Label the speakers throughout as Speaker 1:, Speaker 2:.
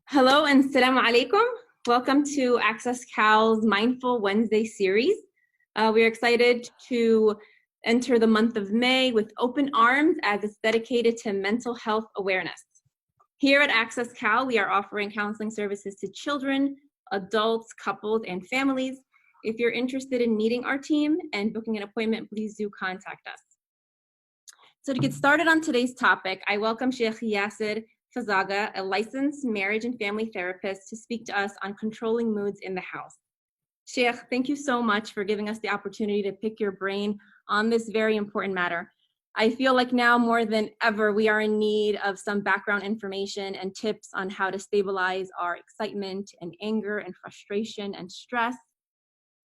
Speaker 1: Hello and Assalamu alaikum. Welcome to Access Cal's Mindful Wednesday series. We are excited to enter the month of May with open arms as it's dedicated to mental health awareness. Here at Access Cal, we are offering counseling services to children, adults, couples, and families. If you're interested in meeting our team and booking an appointment, please do contact us. So to get started on today's topic, I welcome Sheikh Yasser Fazaga, a licensed marriage and family therapist, to speak to us on controlling moods in the house. Sheikh, thank you so much for giving us the opportunity to pick your brain on this very important matter. I feel like now more than ever, we are in need of some background information and tips on how to stabilize our excitement and anger and frustration and stress.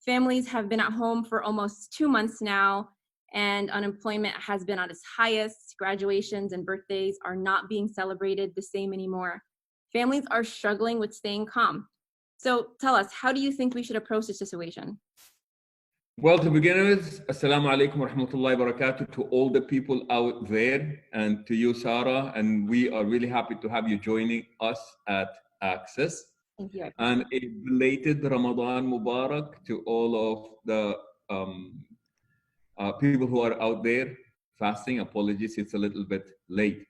Speaker 1: Families have been at home for almost 2 months now, and unemployment has been at its highest. Graduations and birthdays are not being celebrated the same anymore. Families are struggling with staying calm. So tell us, how do you think we should approach this situation?
Speaker 2: Well, to begin with, Assalamu alaikum wa rahmatullahi wa barakatuh to all the people out there and to you, Sarah. And we are really happy to have you joining us at Access.
Speaker 1: Thank you.
Speaker 2: And a belated Ramadan Mubarak to all of the people who are out there fasting. Apologies, it's a little bit late.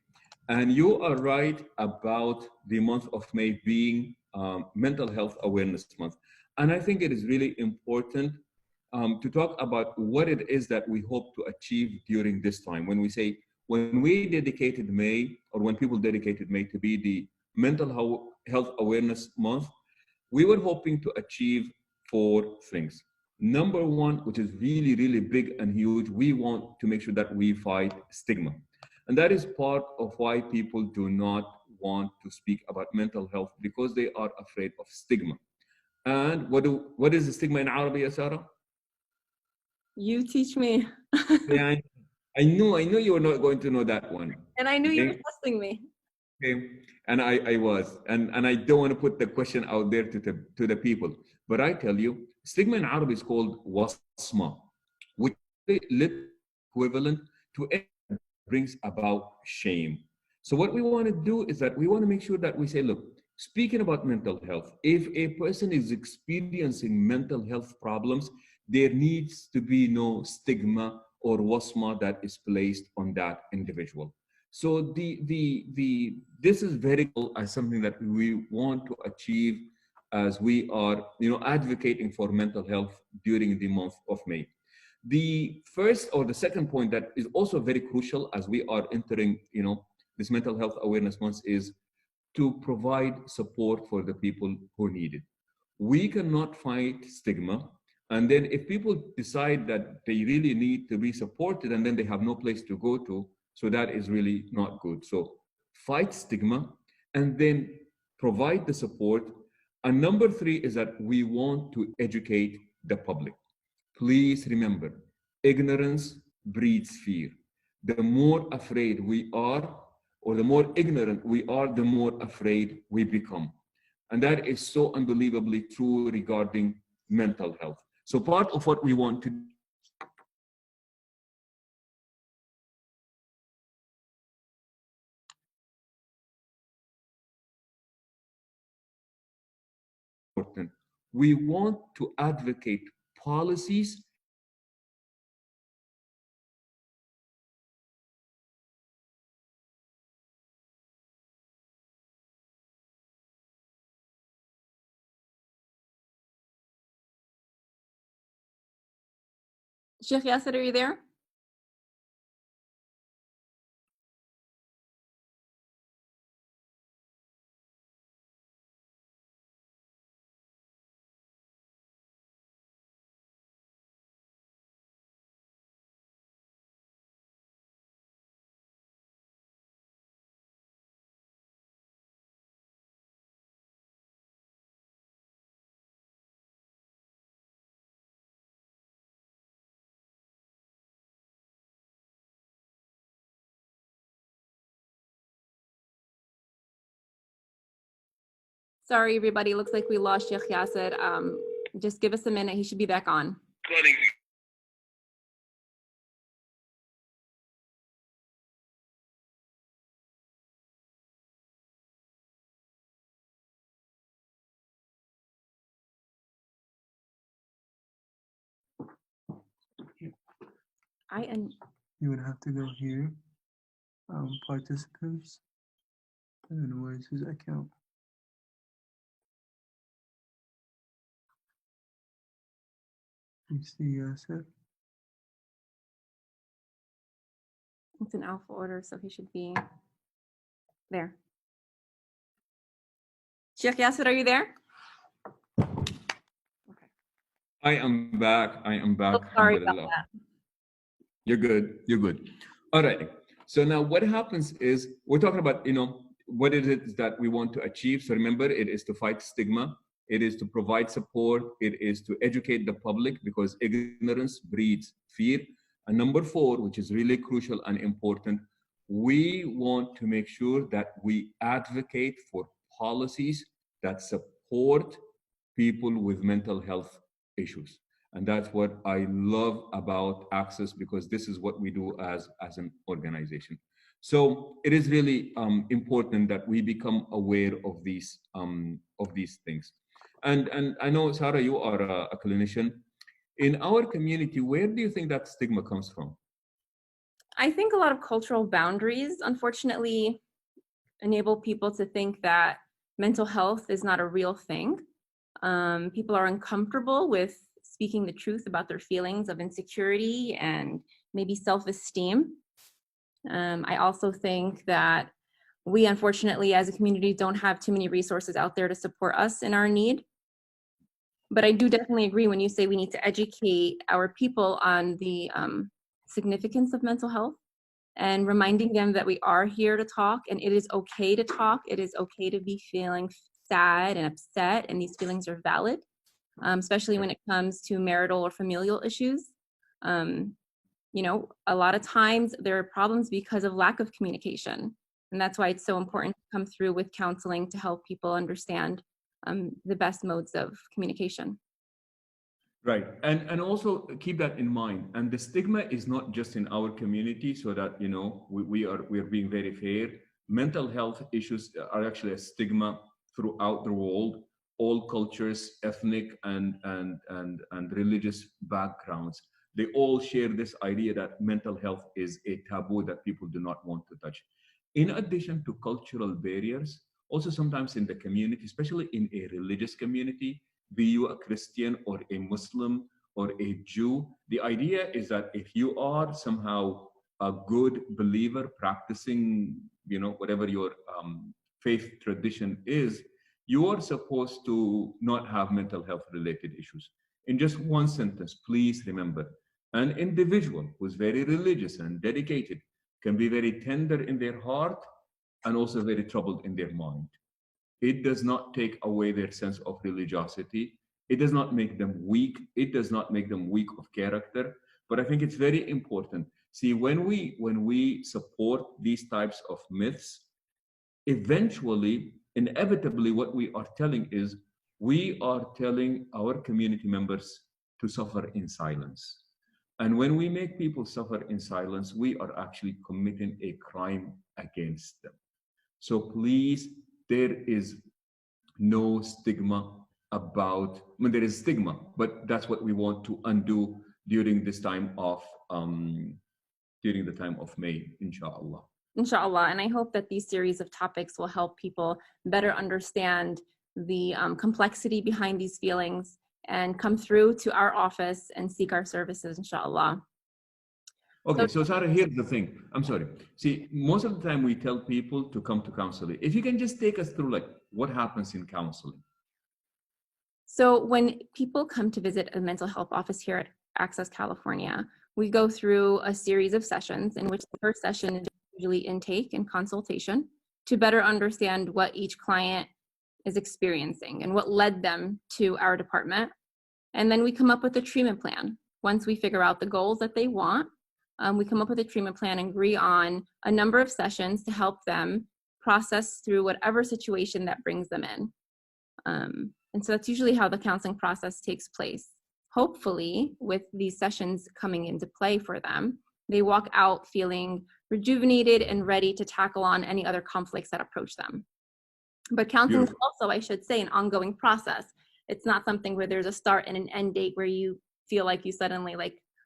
Speaker 2: And you are right about the month of May being Mental Health Awareness Month. And I think it is really important to talk about what it is that we hope to achieve during this time. When we dedicated May, or when people dedicated May to be the Mental Health Awareness Month, we were hoping to achieve 4 things. Number one, which is really, really big and huge, we want to make sure that we fight stigma. And that is part of why people do not want to speak about mental health, because they are afraid of stigma. And what is the stigma in Arabic, Sarah?
Speaker 1: You teach me.
Speaker 2: Yeah, I knew you were not going to know that one.
Speaker 1: And I knew you were testing me.
Speaker 2: Okay. And I was, and I don't want to put the question out there to the people, but I tell you, stigma in Arabic is called wasma, which is equivalent to it brings about shame. So what we want to do is that we want to make sure that we say, look, speaking about mental health, if a person is experiencing mental health problems, there needs to be no stigma or wasma that is placed on that individual. So this is very cool as something that we want to achieve as we are advocating for mental health during the month of May. The first or the second point that is also very crucial as we are entering this mental health awareness month is to provide support for the people who need it. We cannot fight stigma, and then if people decide that they really need to be supported and then they have no place to go to, so that is really not good. So fight stigma and then provide the support. And number 3 is that we want to educate the public. Please remember, ignorance breeds fear. The more afraid we are, or the more ignorant we are, the more afraid we become. And that is so unbelievably true regarding mental health. So part of what we want to do important. We want to advocate policies
Speaker 1: Sheikh Yasser, are you there? Sorry, everybody. Looks like we lost Sheikh Yasser. Just give us a minute. He should be back on.
Speaker 3: You would have to go here, participants, and then where's his account? You see, Yasser?
Speaker 1: It's in alpha order, so he should be there. Sheikh Yasser, are you there?
Speaker 2: I am back. I am back.
Speaker 1: Oh, sorry about
Speaker 2: Alhamdulillah.
Speaker 1: that.
Speaker 2: You're good. You're good. All right. So now what happens is we're talking about, what it is that we want to achieve. So remember, it is to fight stigma. It is to provide support. It is to educate the public because ignorance breeds fear. And number 4, which is really crucial and important, we want to make sure that we advocate for policies that support people with mental health issues. And that's what I love about Access because this is what we do as an organization. So it is really important that we become aware of these things. And I know, Sarah, you are a clinician. In our community, where do you think that stigma comes from?
Speaker 1: I think a lot of cultural boundaries, unfortunately, enable people to think that mental health is not a real thing. People are uncomfortable with speaking the truth about their feelings of insecurity and maybe self-esteem. I also think that we, unfortunately, as a community, don't have too many resources out there to support us in our need. But I do definitely agree when you say we need to educate our people on the significance of mental health and reminding them that we are here to talk and it is okay to talk. It is okay to be feeling sad and upset, and these feelings are valid, especially when it comes to marital or familial issues. A lot of times there are problems because of lack of communication. And that's why it's so important to come through with counseling to help people understand the best modes of communication.
Speaker 2: Right. And also keep that in mind. And the stigma is not just in our community, so that, we are being very fair. Mental health issues are actually a stigma throughout the world, all cultures, ethnic and religious backgrounds. They all share this idea that mental health is a taboo that people do not want to touch. In addition to cultural barriers, also sometimes in the community, especially in a religious community, be you a Christian or a Muslim or a Jew, the idea is that if you are somehow a good believer practicing, whatever your faith tradition is, you are supposed to not have mental health related issues. In just one sentence, please remember, an individual who's very religious and dedicated can be very tender in their heart and also very troubled in their mind. It does not take away their sense of religiosity. It does not make them weak. It does not make them weak of character. But I think it's very important. See, when we support these types of myths, eventually, inevitably, what we are telling is we are telling our community members to suffer in silence. And when we make people suffer in silence, we are actually committing a crime against them. So please, there is no stigma about, there is stigma, but that's what we want to undo during this time of, during the time of May, inshallah.
Speaker 1: Inshallah, and I hope that these series of topics will help people better understand the complexity behind these feelings and come through to our office and seek our services, inshallah.
Speaker 2: Okay, so Sarah, here's the thing. I'm sorry. See, most of the time we tell people to come to counseling. If you can just take us through what happens in counseling.
Speaker 1: So when people come to visit a mental health office here at Access California, we go through a series of sessions in which the first session is usually intake and consultation to better understand what each client is experiencing and what led them to our department. And then we come up with a treatment plan. Once we figure out the goals that they want, we come up with a treatment plan and agree on a number of sessions to help them process through whatever situation that brings them in. And so that's usually how the counseling process takes place. Hopefully, with these sessions coming into play for them, they walk out feeling rejuvenated and ready to tackle on any other conflicts that approach them. But counseling is also, I should say, an ongoing process. It's not something where there's a start and an end date where you feel like you suddenly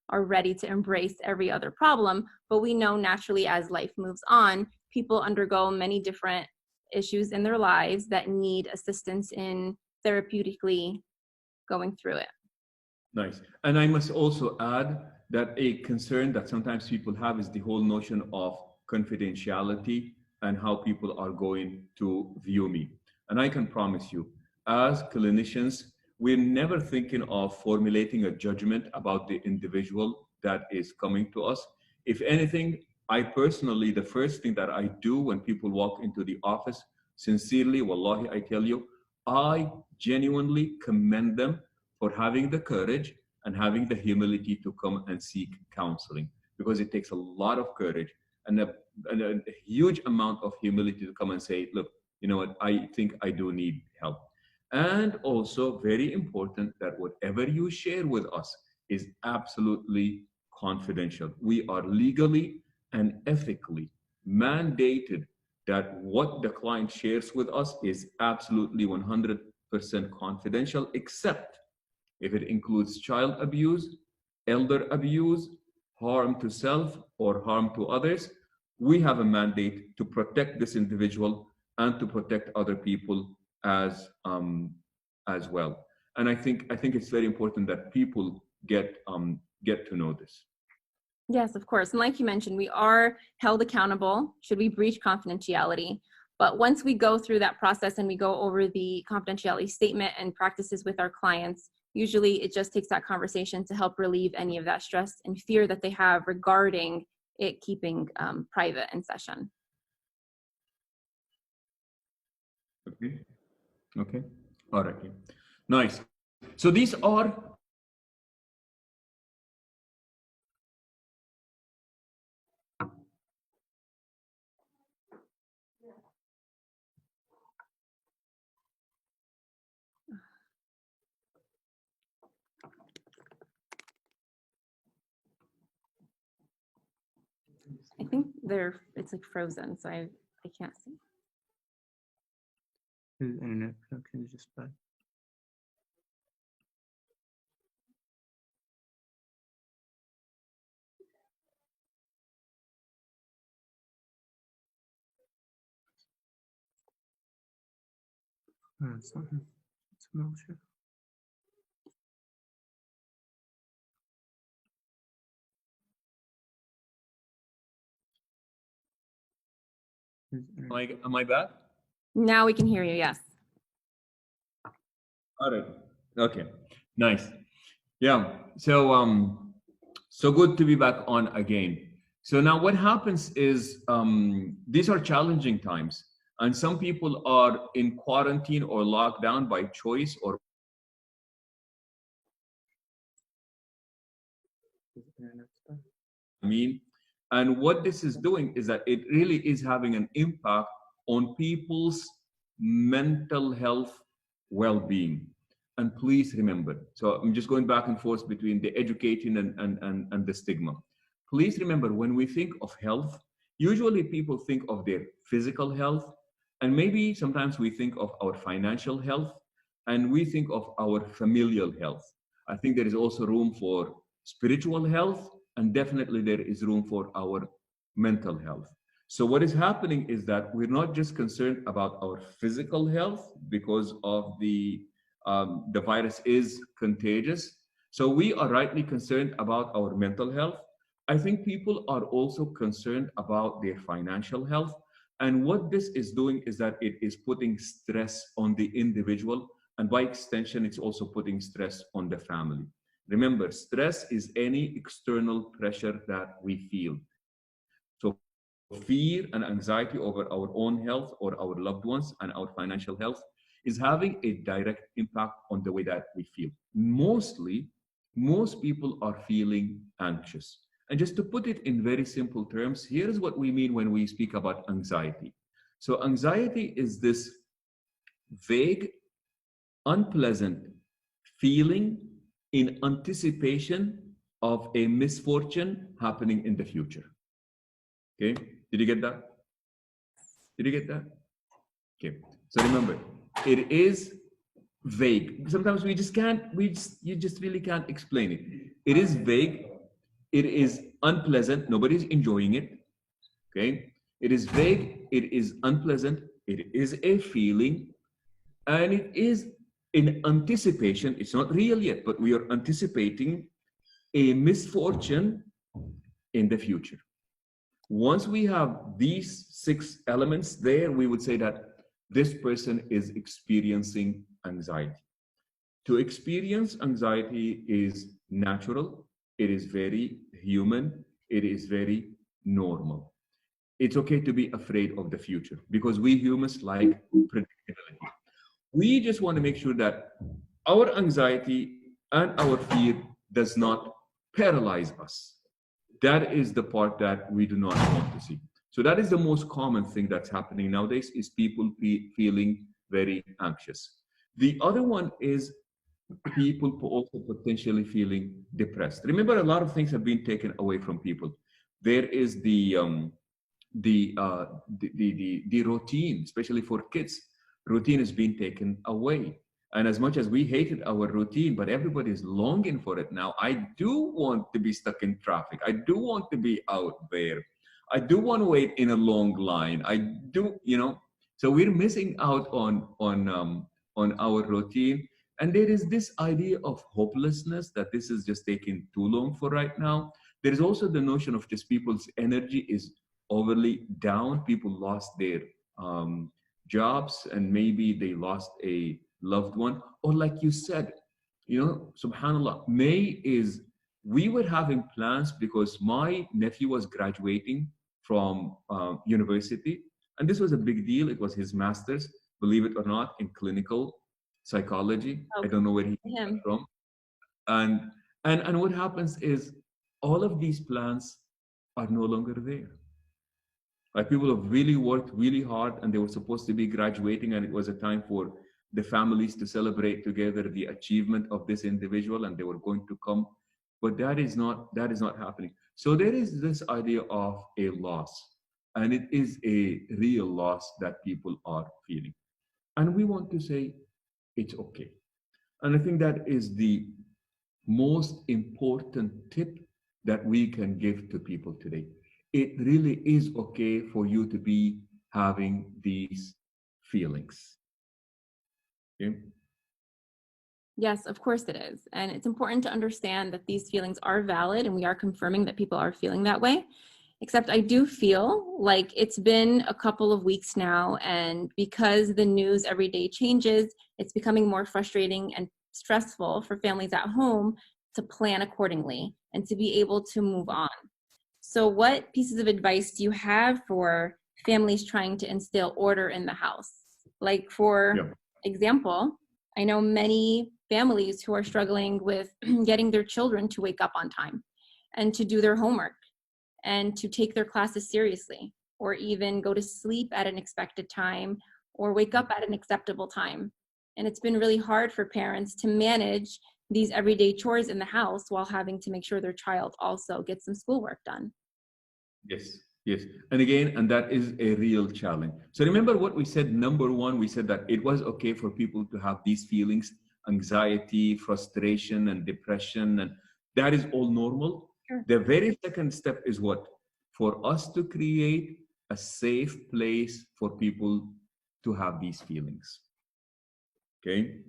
Speaker 1: are ready to embrace every other problem. But we know naturally as life moves on, people undergo many different issues in their lives that need assistance in therapeutically going through it.
Speaker 2: Nice. And I must also add that a concern that sometimes people have is the whole notion of confidentiality and how people are going to view me. And I can promise you, as clinicians, we're never thinking of formulating a judgment about the individual that is coming to us. If anything, I personally, the first thing that I do when people walk into the office, sincerely, wallahi, I tell you, I genuinely commend them for having the courage and having the humility to come and seek counseling, because it takes a lot of courage and a huge amount of humility to come and say, look, you know what, I think I do need help. And also very important that whatever you share with us is absolutely confidential. We are legally and ethically mandated that what the client shares with us is absolutely 100% confidential, except if it includes child abuse, elder abuse, harm to self or harm to others. We have a mandate to protect this individual and to protect other people as well. And I think it's very important that people get to know this.
Speaker 1: Yes, of course. And like you mentioned, we are held accountable should we breach confidentiality. But once we go through that process and we go over the confidentiality statement and practices with our clients, usually it just takes that conversation to help relieve any of that stress and fear that they have regarding it keeping private in session.
Speaker 2: Okay. All right. Nice. So these are
Speaker 1: I think it's like frozen, so I can't see.
Speaker 3: His internet connection is just bad. It's not him. It's Melcher.
Speaker 2: am I back?
Speaker 1: Now we can hear you, yes.
Speaker 2: All right. Okay. Nice. Yeah. So good to be back on again. So now what happens is these are challenging times, and some people are in quarantine or locked down by choice or and what this is doing is that it really is having an impact on people's mental health well-being. And please remember, so I'm just going back and forth between the educating and the stigma. Please remember, when we think of health, usually people think of their physical health, and maybe sometimes we think of our financial health, and we think of our familial health. I think there is also room for spiritual health, and definitely there is room for our mental health. So what is happening is that we're not just concerned about our physical health because of the virus is contagious. So we are rightly concerned about our mental health. I think people are also concerned about their financial health. And what this is doing is that it is putting stress on the individual. And by extension, it's also putting stress on the family. Remember, stress is any external pressure that we feel. So fear and anxiety over our own health or our loved ones and our financial health is having a direct impact on the way that we feel. Most people are feeling anxious. And just to put it in very simple terms, here's what we mean when we speak about anxiety. So anxiety is this vague, unpleasant feeling in anticipation of a misfortune happening in the future. Okay, did you get that? Did you get that? Okay, so remember, it is vague. Sometimes you just really can't explain it. It is vague. It is unpleasant. Nobody's enjoying it. Okay. It is vague. It is unpleasant. It is a feeling, and it is in anticipation. It's not real yet, but we are anticipating a misfortune in the future. Once we have these 6 elements there, we would say that this person is experiencing anxiety. To experience anxiety is natural, it is very human, it is very normal. It's okay to be afraid of the future because we humans like predictability. We just want to make sure that our anxiety and our fear does not paralyze us. That is the part that we do not want to see. So that is the most common thing that's happening nowadays is people feeling very anxious. The other one is people also potentially feeling depressed. Remember, a lot of things have been taken away from people. There is the routine, especially for kids. Routine is being taken away. And as much as we hated our routine, but everybody is longing for it now. I do want to be stuck in traffic. I do want to be out there. I do want to wait in a long line. I do, you know. So we're missing out on our routine. And there is this idea of hopelessness that this is just taking too long for right now. There is also the notion of just people's energy is overly down. People lost their jobs and maybe they lost a loved one. Or like you said, you know, subhanallah, we were having plans because my nephew was graduating from university. And this was a big deal. It was his master's, believe it or not, in clinical psychology.
Speaker 1: Okay.
Speaker 2: I don't know where he came from. And what happens is all of these plans are no longer there. Like people have really worked really hard and they were supposed to be graduating and it was a time for the families to celebrate together the achievement of this individual and they were going to come. But that is not happening. So there is this idea of a loss, and it is a real loss that people are feeling. And we want to say it's okay. And I think that is the most important tip that we can give to people today. It really is okay for you to be having these feelings. Okay?
Speaker 1: Yes, of course it is. And it's important to understand that these feelings are valid and we are confirming that people are feeling that way. Except I do feel like it's been a couple of weeks now, and because the news every day changes, it's becoming more frustrating and stressful for families at home to plan accordingly and to be able to move on. So what pieces of advice do you have for families trying to instill order in the house? Like for example, I know many families who are struggling with getting their children to wake up on time and to do their homework and to take their classes seriously, or even go to sleep at an expected time or wake up at an acceptable time. And it's been really hard for parents to manage these everyday chores in the house while having to make sure their child also gets some schoolwork done.
Speaker 2: Yes, yes. And again, and that is a real challenge. So remember what we said, number one, we said that it was okay for people to have these feelings, anxiety, frustration, and depression, and that is all normal. Sure. The very second step is what? For us to create a safe place for people to have these feelings. Okay?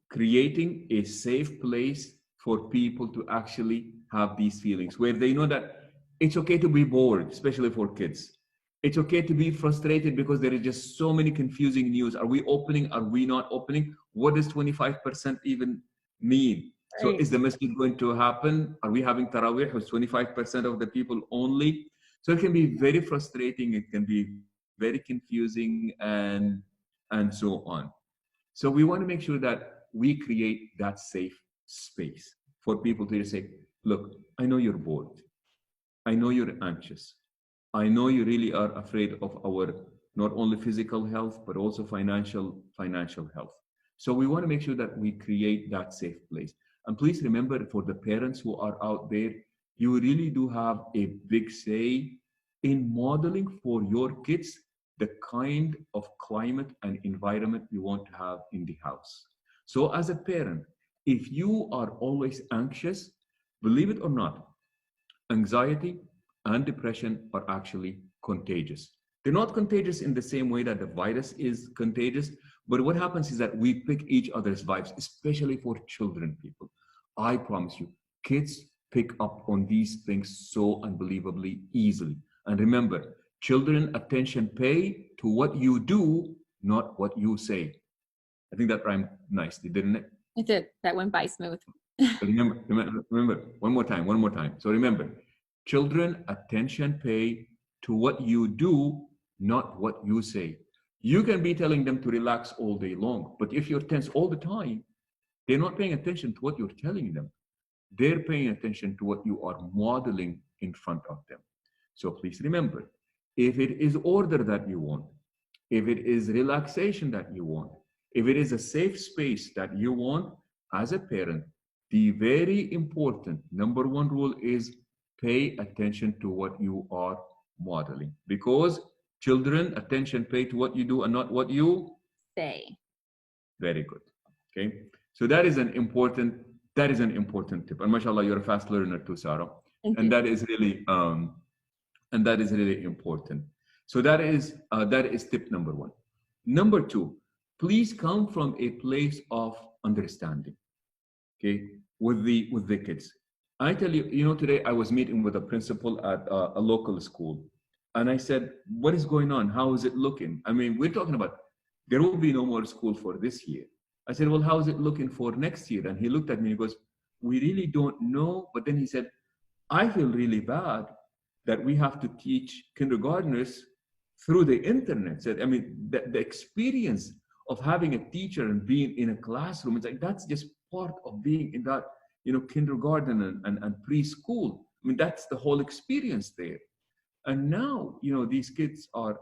Speaker 2: Creating a safe place for people to actually have these feelings where they know that it's okay to be bored, especially for kids. It's okay to be frustrated because there is just so many confusing news. Are we opening? Are we not opening? What does 25% even mean? Right. So is the masjid going to happen? Are we having Taraweeh with 25% of the people only? So it can be very frustrating. It can be very confusing and so on. So we want to make sure that we create that safe space for people to say, look, I know you're bored. I know you're anxious. I know you really are afraid of our not only physical health, but also financial health. So we want to make sure that we create that safe place. And please remember, for the parents who are out there, you really do have a big say in modeling for your kids the kind of climate and environment you want to have in the house. So as a parent, if you are always anxious, believe it or not, anxiety and depression are actually contagious. They're not contagious in the same way that the virus is contagious, but what happens is that we pick each other's vibes, especially for children, people. I promise you, kids pick up on these things so unbelievably easily. And remember, children attention pay to what you do, not what you say. I think that rhymed nicely, didn't it?
Speaker 1: It did. That went by smooth.
Speaker 2: Remember, one more time. So remember, children attention pay to what you do, not what you say. You can be telling them to relax all day long, but if you're tense all the time, they're not paying attention to what you're telling them. They're paying attention to what you are modeling in front of them. So please remember, if it is order that you want, if it is relaxation that you want, if it is a safe space that you want as a parent, the very important number one rule is pay attention to what you are modeling, because children attention pay to what you do and not what you
Speaker 1: Say.
Speaker 2: Very good. Okay, so that is an important tip, and mashallah, you're a fast learner too, Sarah.
Speaker 1: Thank
Speaker 2: And
Speaker 1: you.
Speaker 2: that is really important. So that is tip number one. Number two, please come from a place of understanding. Okay, with the kids. I tell you, today I was meeting with a principal at a local school, and I said, "What is going on? How is it looking?" I mean, we're talking about there will be no more school for this year. I said, "Well, how is it looking for next year?" And he looked at me and he goes, "We really don't know." But then he said, "I feel really bad that we have to teach kindergartners through the internet." Said, I mean, the experience of having a teacher and being in a classroom, it's like that's just part of being in that, kindergarten and preschool. I mean, that's the whole experience there. And now, these kids are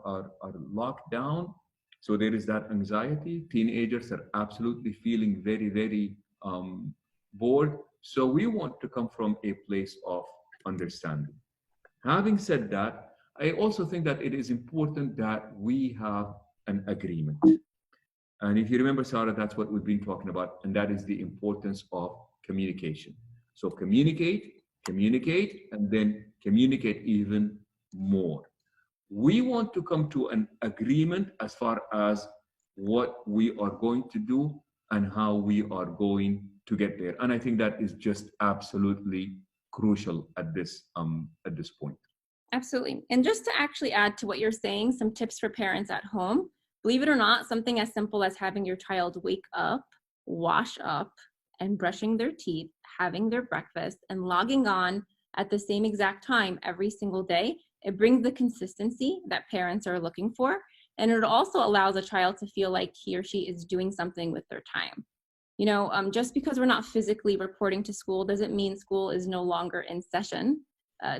Speaker 2: locked down. So there is that anxiety. Teenagers are absolutely feeling very, very bored. So we want to come from a place of understanding. Having said that, I also think that it is important that we have an agreement. And if you remember, Sarah, that's what we've been talking about, and that is the importance of communication. So communicate, and then communicate even more. We want to come to an agreement as far as what we are going to do and how we are going to get there. And I think that is just absolutely crucial at this point.
Speaker 1: Absolutely. And just to actually add to what you're saying, some tips for parents at home. Believe it or not, something as simple as having your child wake up, wash up, and brushing their teeth, having their breakfast, and logging on at the same exact time every single day, it brings the consistency that parents are looking for. And it also allows a child to feel like he or she is doing something with their time. Just because we're not physically reporting to school doesn't mean school is no longer in session.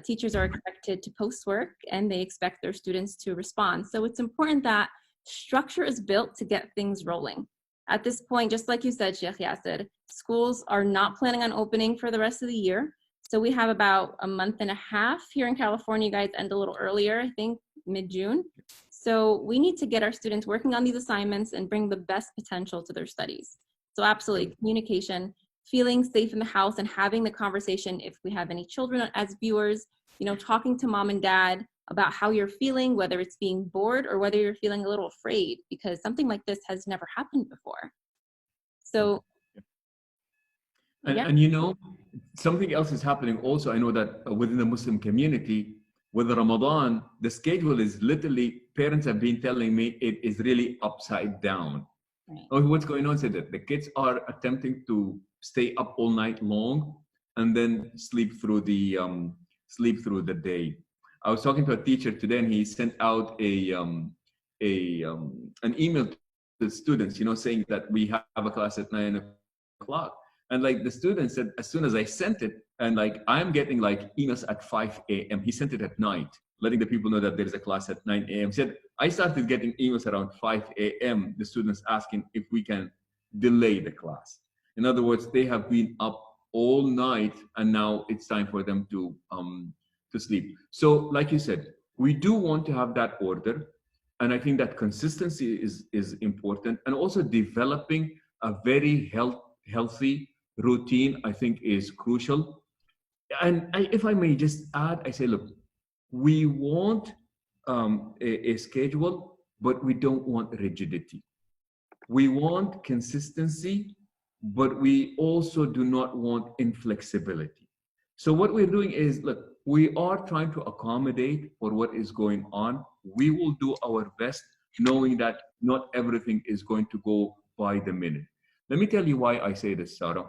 Speaker 1: Teachers are expected to post work and they expect their students to respond. So it's important that structure is built to get things rolling. At this point, just like you said, Sheikh Yasser, schools are not planning on opening for the rest of the year. So we have about a month and a half here in California. You guys end a little earlier, I think mid-June. So we need to get our students working on these assignments and bring the best potential to their studies. So absolutely, communication, feeling safe in the house and having the conversation if we have any children as viewers, talking to mom and dad about how you're feeling, whether it's being bored or whether you're feeling a little afraid, because something like this has never happened before. So,
Speaker 2: and something else is happening also. I know that within the Muslim community, with Ramadan, the schedule is literally, parents have been telling me it is really upside down.
Speaker 1: right.
Speaker 2: Oh, what's going on? Said that the kids are attempting to stay up all night long and then sleep through the day. I was talking to a teacher today, and he sent out an email to the students, saying that we have a class at 9 o'clock. And like the student said, as soon as I sent it, and like I'm getting like emails at 5 a.m. He sent it at night, letting the people know that there is a class at 9 a.m. He said, I started getting emails around 5 a.m. The students asking if we can delay the class. In other words, they have been up all night, and now it's time for them to sleep. So like you said, we do want to have that order. And I think that consistency is important. And also developing a very healthy routine, I think, is crucial. if I may just add, I say, look, we want a schedule, but we don't want rigidity. We want consistency, but we also do not want inflexibility. So what we're doing is, look, we are trying to accommodate for what is going on. We will do our best, knowing that not everything is going to go by the minute. Let me tell you why I say this, Sarah.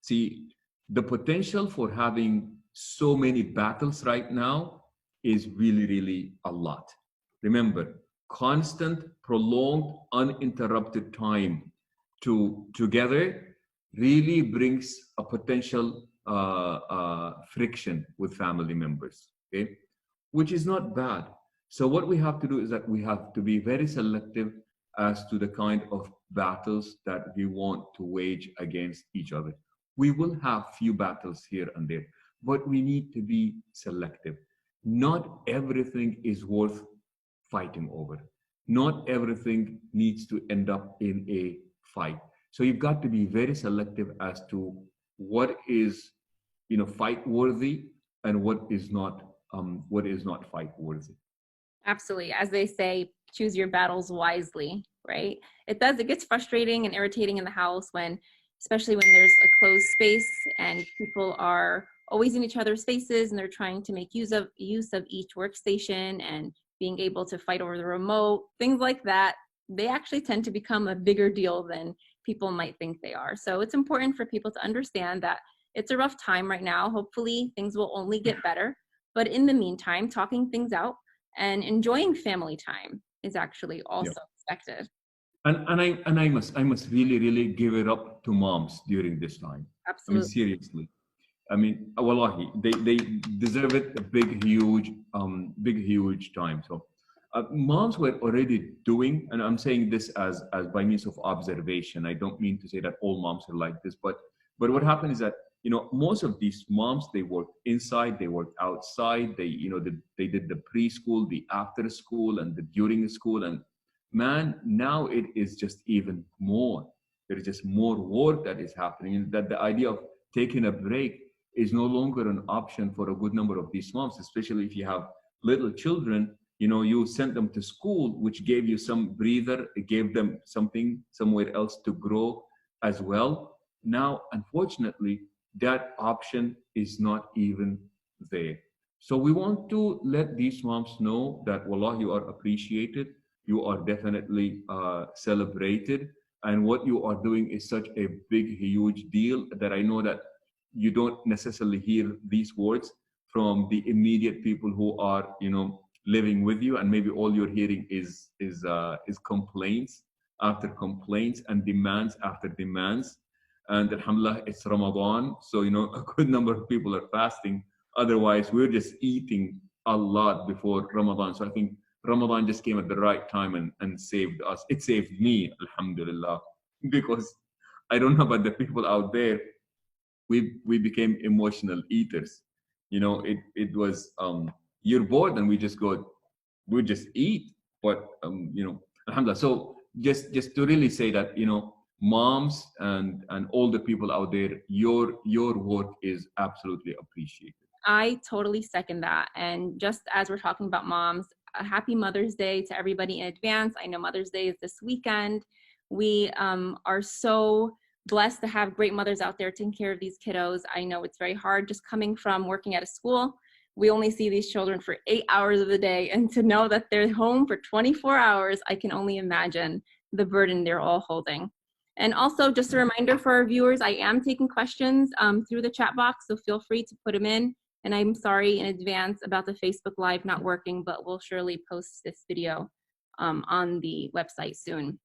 Speaker 2: See, the potential for having so many battles right now is really, really a lot. Remember, constant, prolonged, uninterrupted time together really brings a potential friction with family members, okay? Which is not bad. So what we have to do is that we have to be very selective as to the kind of battles that we want to wage against each other. We will have few battles here and there, but we need to be selective. Not everything is worth fighting over. Not everything needs to end up in a fight. So you've got to be very selective as to what is, fight worthy and what is not fight worthy.
Speaker 1: Absolutely. As they say, choose your battles wisely, right? It gets frustrating and irritating in the house especially when there's a closed space and people are always in each other's faces and they're trying to make use of each workstation and being able to fight over the remote, things like that. They actually tend to become a bigger deal than people might think they are. So it's important for people to understand that it's a rough time right now. Hopefully things will only get better. But in the meantime, talking things out and enjoying family time is actually also expected.
Speaker 2: And I must really give it up to moms during this time.
Speaker 1: Absolutely.
Speaker 2: I mean, seriously. I mean, wallahi, they deserve it a big huge time. So moms were already doing, and I'm saying this as by means of observation. I don't mean to say that all moms are like this, but what happened is that most of these moms, they worked inside, they worked outside, they did the preschool, the after school, and the during school, and man, now it is just even more. There is just more work that is happening, and that the idea of taking a break is no longer an option for a good number of these moms, especially if you have little children. You sent them to school, which gave you some breather, it gave them something somewhere else to grow as well. Now, unfortunately, that option is not even there. So we want to let these moms know that, wallah, you are appreciated. You are definitely celebrated. And what you are doing is such a big, huge deal that I know that you don't necessarily hear these words from the immediate people who are, living with you. And maybe all you're hearing is complaints after complaints and demands after demands. And alhamdulillah, it's Ramadan. So, a good number of people are fasting. Otherwise, we're just eating a lot before Ramadan. So I think Ramadan just came at the right time and saved us. It saved me, alhamdulillah, because I don't know about the people out there. We became emotional eaters. It was, you're bored and we just eat. But, alhamdulillah. So just to really say that, moms and all the people out there, your work is absolutely appreciated.
Speaker 1: I totally second that. And just as we're talking about moms, a happy Mother's Day to everybody in advance. I know Mother's Day is this weekend. We are so blessed to have great mothers out there taking care of these kiddos. I know it's very hard just coming from working at a school. We only see these children for 8 hours of the day, and to know that they're home for 24 hours, I can only imagine the burden they're all holding. And also, just a reminder for our viewers, I am taking questions through the chat box, so feel free to put them in. And I'm sorry in advance about the Facebook Live not working, but we'll surely post this video on the website soon.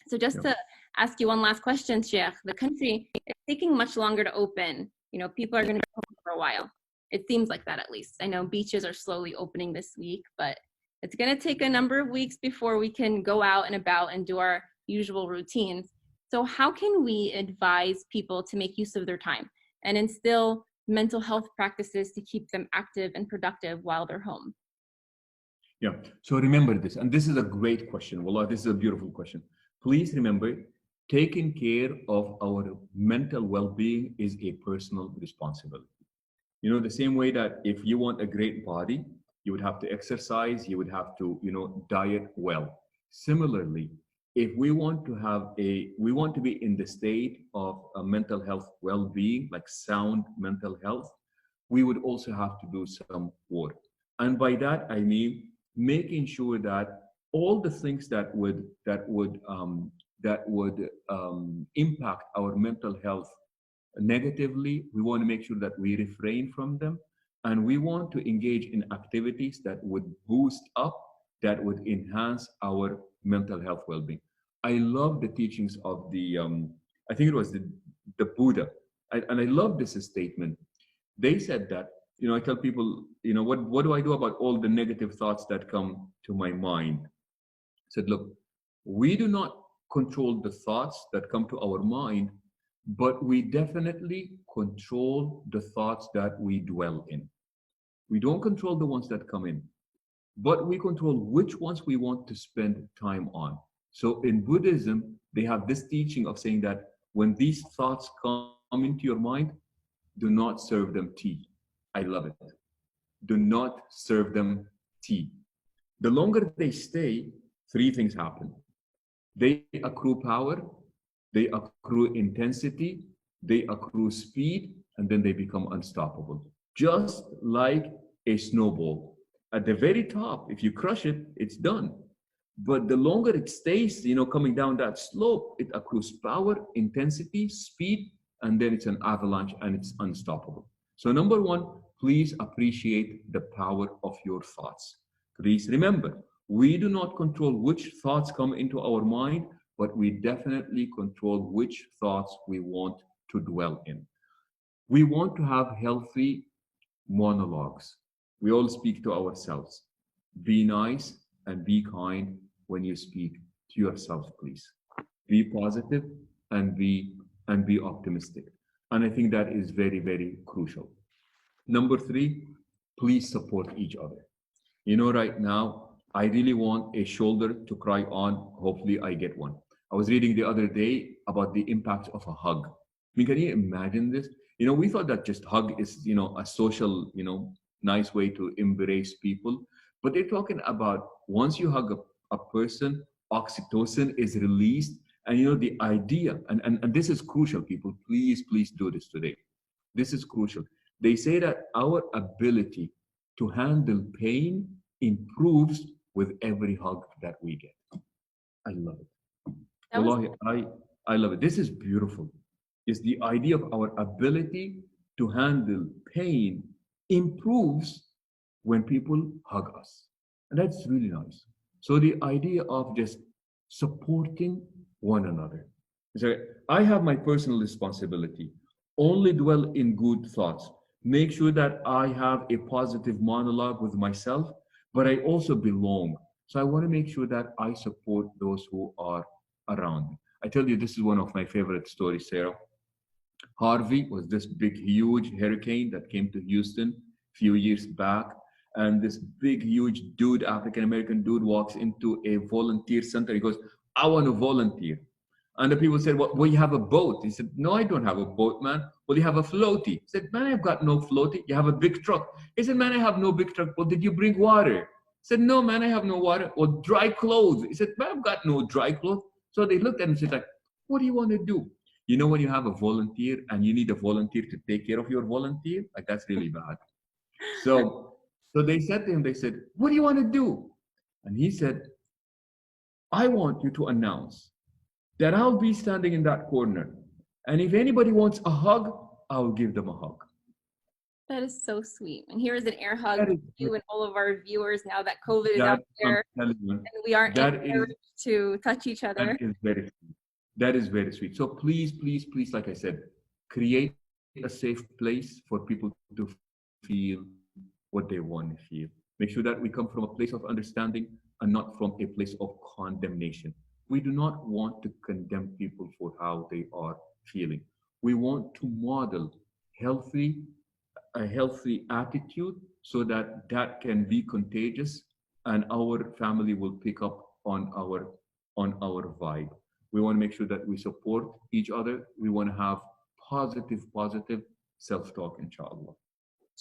Speaker 1: So just to ask you one last question, Sheikh, the country is taking much longer to open. People are going to be home for a while. It seems like that, at least. I know beaches are slowly opening this week, but it's going to take a number of weeks before we can go out and about and do our usual routines. So how can we advise people to make use of their time and instill mental health practices to keep them active and productive while they're home?
Speaker 2: Yeah, so remember this, and this is a great question. Wallah, this is a beautiful question. Please remember, taking care of our mental well-being is a personal responsibility. You know, the same way that if you want a great body, you would have to exercise, you would have to, you know, diet well. Similarly, if we want to be in the state of mental health well-being, like sound mental health, we would also have to do some work. And by that, I mean making sure that all the things that would impact our mental health negatively, we want to make sure that we refrain from them. And we want to engage in activities that would boost up, that would enhance our mental health well-being. I love the teachings of I think it was the Buddha. And I love this statement. They said that, you know, I tell people, you know, what do I do about all the negative thoughts that come to my mind? I said, look, we do not control the thoughts that come to our mind, but we definitely control the thoughts that we dwell in. We don't control the ones that come in, but we control which ones we want to spend time on. So in Buddhism, they have this teaching of saying that when these thoughts come into your mind, do not serve them tea. I love it. Do not serve them tea. The longer they stay, three things happen. They accrue power, they accrue intensity, they accrue speed, and then they become unstoppable. Just like a snowball. At the very top, if you crush it, it's done. But the longer it stays, you know, coming down that slope, it accrues power, intensity, speed, and then it's an avalanche and it's unstoppable. So number one, please appreciate the power of your thoughts. Please remember, we do not control which thoughts come into our mind, but we definitely control which thoughts we want to dwell in. We want to have healthy monologues. We all speak to ourselves. Be nice and be kind when you speak to yourself, please. Be positive and be optimistic. And I think that is very, very crucial. Number three, please support each other. You know, right now, I really want a shoulder to cry on. Hopefully, I get one. I was reading the other day about the impact of a hug. I mean, can you imagine this? You know, we thought that just hug is, you know, a social, you know, nice way to embrace people. But they're talking about once you hug a person, oxytocin is released. And, you know, the idea, and this is crucial, people, please do this today. This is crucial. They say that our ability to handle pain improves with every hug that we get. I love it. Wallahi, I love it. This is beautiful. It's the idea of our ability to handle pain improves when people hug us. And that's really nice. So the idea of just supporting one another. So I have my personal responsibility. Only dwell in good thoughts. Make sure that I have a positive monologue with myself, but I also belong. So I want to make sure that I support those who are around me. I tell you, this is one of my favorite stories, Sarah. Harvey was this big, huge hurricane that came to Houston a few years back. And this big, huge dude, African-American dude, walks into a volunteer center. He goes, I want to volunteer. And the people said, well, you have a boat. He said, no, I don't have a boat, man. Well, you have a floaty. He said, man, I've got no floaty. You have a big truck. He said, man, I have no big truck. Well, did you bring water? He said, no, man, I have no water. Well, dry clothes. He said, man, I've got no dry clothes. So they looked at him and said, like, what do you want to do? You know, when you have a volunteer and you need a volunteer to take care of your volunteer, like that's really bad. So they said to him, they said, what do you want to do? And he said, I want you to announce that I'll be standing in that corner. And if anybody wants a hug, I'll give them a hug.
Speaker 1: That is so sweet. And here is an air hug
Speaker 2: That
Speaker 1: to
Speaker 2: is
Speaker 1: you and all of our viewers now that COVID is out there
Speaker 2: I'm telling you,
Speaker 1: and we aren't
Speaker 2: that
Speaker 1: encouraged to touch each other.
Speaker 2: that is very sweet. That is very sweet. So please, like I said, create a safe place for people to feel what they want to feel. Make sure that we come from a place of understanding and not from a place of condemnation. We do not want to condemn people for how they are feeling. We want to model a healthy attitude so that that can be contagious and our family will pick up on our vibe. We want to make sure that we support each other. We want to have positive self-talk, inshallah.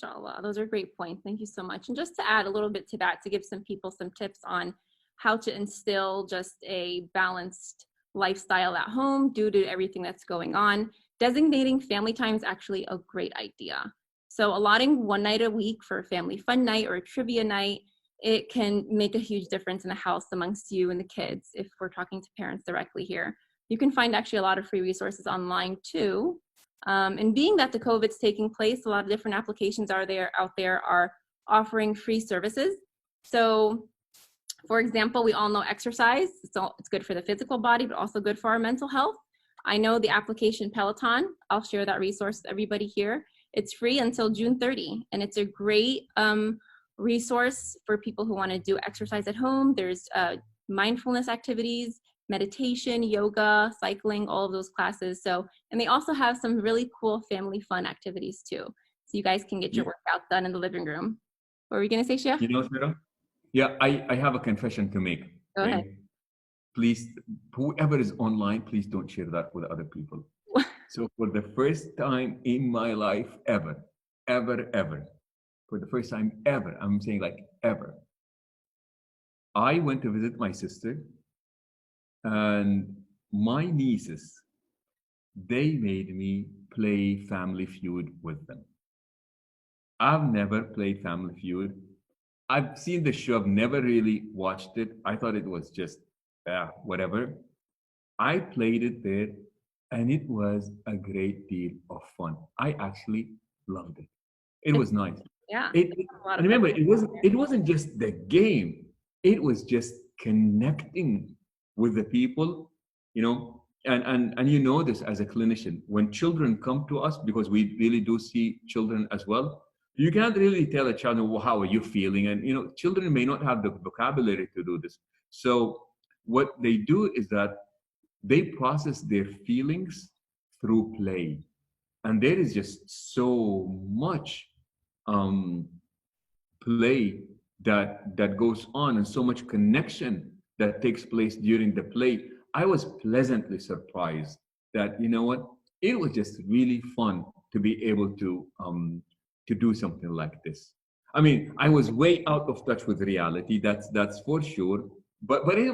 Speaker 1: Inshallah. Those are great points. Thank you so much. And just to add a little bit to that, to give some people some tips on how to instill just a balanced lifestyle at home due to everything that's going on, designating family time is actually a great idea. So allotting one night a week for a family fun night or a trivia night, it can make a huge difference in the house amongst you and the kids if we're talking to parents directly here. You can find actually a lot of free resources online too. And being that the COVID's taking place, a lot of different applications out there are offering free services. So for example, we all know exercise, it's good for the physical body, but also good for our mental health. I know the application Peloton, I'll share that resource with everybody here. It's free until June 30, and it's a great resource for people who want to do exercise at home. There's mindfulness activities, meditation, yoga, cycling, all of those classes. So, and they also have some really cool family fun activities too. So you guys can get your workout done in the living room. What were you going to say, Sheikh?
Speaker 2: You know, Sarah? Yeah, I have a confession to make.
Speaker 1: Go ahead.
Speaker 2: Please, whoever is online, please don't share that with other people. So for the first time in my life ever, for the first time ever, I'm saying like ever, I went to visit my sister, and my nieces, they made me play Family Feud with them. I've never played Family Feud. I've seen the show, I've never really watched it. I thought it was just, whatever. I played it there, and it was a great deal of fun. I actually loved it. It was nice.
Speaker 1: Yeah.
Speaker 2: And remember, it wasn't just the game. It was just connecting with the people, you know, and you know this as a clinician. When children come to us, because we really do see children as well, you can't really tell a child, well, how are you feeling? And, you know, children may not have the vocabulary to do this. So what they do is that they process their feelings through play. And there is just so much play that goes on, and so much connection that takes place during the play. I was pleasantly surprised that, you know what, it was just really fun to be able to do something like this. I mean, I was way out of touch with reality, that's for sure. But it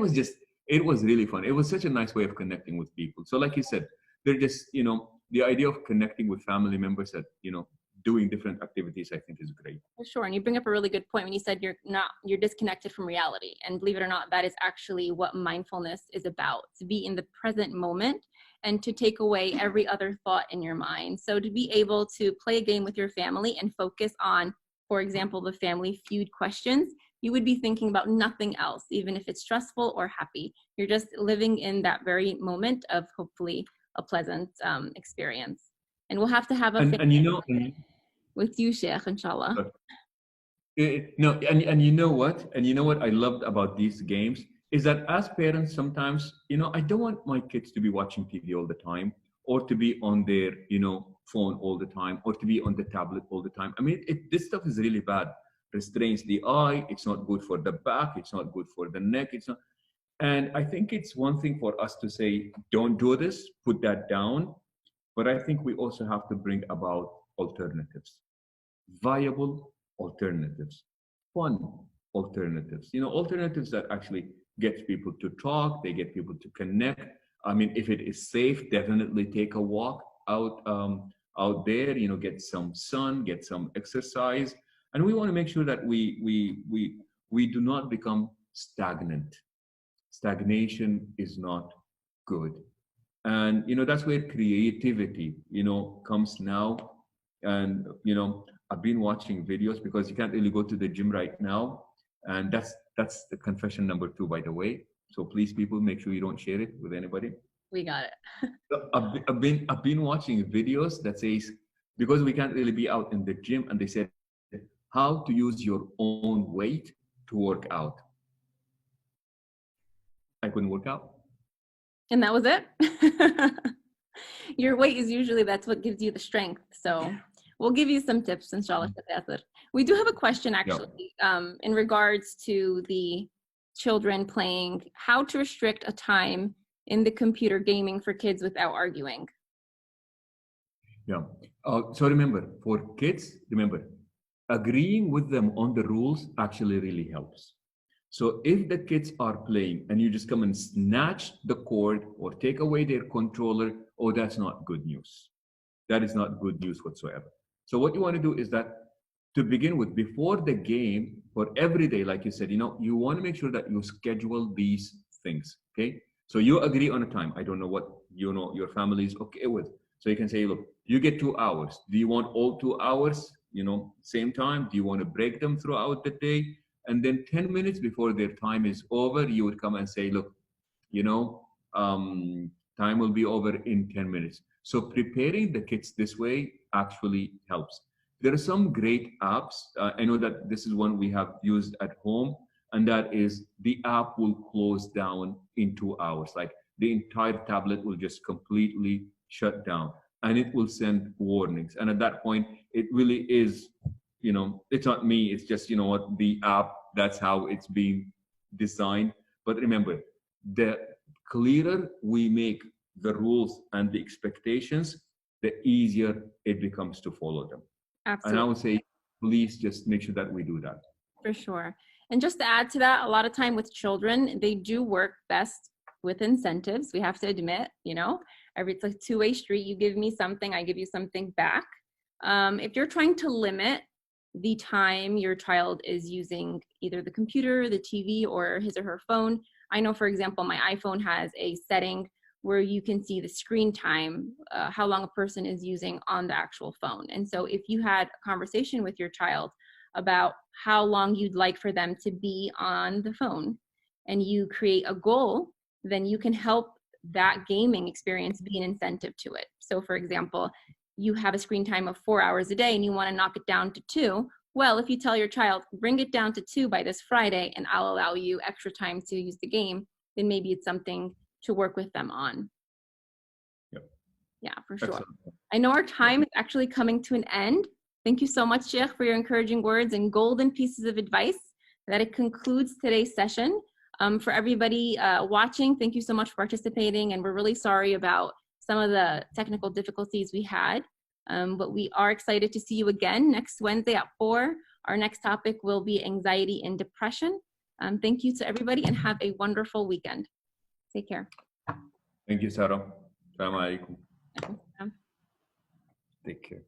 Speaker 2: was really fun. It was such a nice way of connecting with people. So like you said, they're just, you know, the idea of connecting with family members that, you know, doing different activities, I think is great.
Speaker 1: For sure. And you bring up a really good point when you said you're disconnected from reality. And believe it or not, that is actually what mindfulness is about, to be in the present moment and to take away every other thought in your mind. So to be able to play a game with your family and focus on, for example, the Family Feud questions, you would be thinking about nothing else, even if it's stressful or happy. You're just living in that very moment of hopefully a pleasant experience. And we'll have to have a
Speaker 2: and you know,
Speaker 1: with you, Sheikh, inshallah.
Speaker 2: No, and you know what? And you know what I loved about these games is that as parents, sometimes, you know, I don't want my kids to be watching TV all the time, or to be on their, you know, phone all the time, or to be on the tablet all the time. I mean, this stuff is really bad. Restrains the eye. It's not good for the back. It's not good for the neck. It's not. And I think it's one thing for us to say, don't do this, put that down. But I think we also have to bring about alternatives, viable alternatives, fun alternatives, you know, alternatives that actually get people to talk, they get people to connect. I mean, if it is safe, definitely take a walk out there, you know, get some sun, get some exercise. And we want to make sure that we do not become stagnant. Stagnation is not good. And, you know, that's where creativity, you know, comes now. And, you know, I've been watching videos because you can't really go to the gym right now. And that's the confession number 2, by the way. So please, people, make sure you don't share it with anybody.
Speaker 1: We got it.
Speaker 2: So I've been watching videos that says, because we can't really be out in the gym, and they said how to use your own weight to work out. I couldn't work out.
Speaker 1: And that was it. Your weight is usually, that's what gives you the strength. So we'll give you some tips, inshallah. We do have a question actually, in regards to the children playing, how to restrict a time in the computer gaming for kids without arguing.
Speaker 2: Yeah. So remember, for kids, remember, agreeing with them on the rules actually really helps. So if the kids are playing and you just come and snatch the cord or take away their controller, oh, that's not good news. That is not good news whatsoever. So what you want to do is that to begin with, before the game or every day, like you said, you want to make sure that you schedule these things. Okay. So you agree on a time. I don't know what your family is okay with. So you can say, look, you get 2 hours. Do you want all 2 hours, same time? Do you want to break them throughout the day? And then 10 minutes before their time is over, you would come and say, look, time will be over in 10 minutes. So preparing the kids this way actually helps. There are some great apps. I know that this is one we have used at home, and that is the app will close down in 2 hours. Like the entire tablet will just completely shut down and it will send warnings. And at that point, it really is, it's not me, it's just, what the app, that's how it's being designed. But remember, the clearer we make the rules and the expectations, the easier it becomes to follow them.
Speaker 1: Absolutely.
Speaker 2: And I would say, please just make sure that we do that.
Speaker 1: For sure. And just to add to that, a lot of time with children, they do work best with incentives. We have to admit, it's a two-way street. You give me something, I give you something back. If you're trying to limit the time your child is using either the computer, the TV, or his or her phone, I know, for example, my iPhone has a setting where you can see the screen time, how long a person is using on the actual phone. And so if you had a conversation with your child about how long you'd like for them to be on the phone, and you create a goal, then you can help that gaming experience be an incentive to it. So for example, you have a screen time of 4 hours a day and you want to knock it down to 2. Well, if you tell your child, bring it down to 2 by this Friday and I'll allow you extra time to use the game, then maybe it's something to work with them on.
Speaker 2: Yep.
Speaker 1: Yeah, for sure.
Speaker 2: Excellent.
Speaker 1: I know our time is actually coming to an end. Thank you so much, Sheikh, for your encouraging words and golden pieces of advice. That it concludes today's session. For everybody watching, thank you so much for participating, and we're really sorry about some of the technical difficulties we had, but we are excited to see you again next Wednesday at 4. Our next topic will be anxiety and depression. Thank you to everybody and have a wonderful weekend. Take care.
Speaker 2: Thank you, Sarah. Assalamu alaikum. Take care.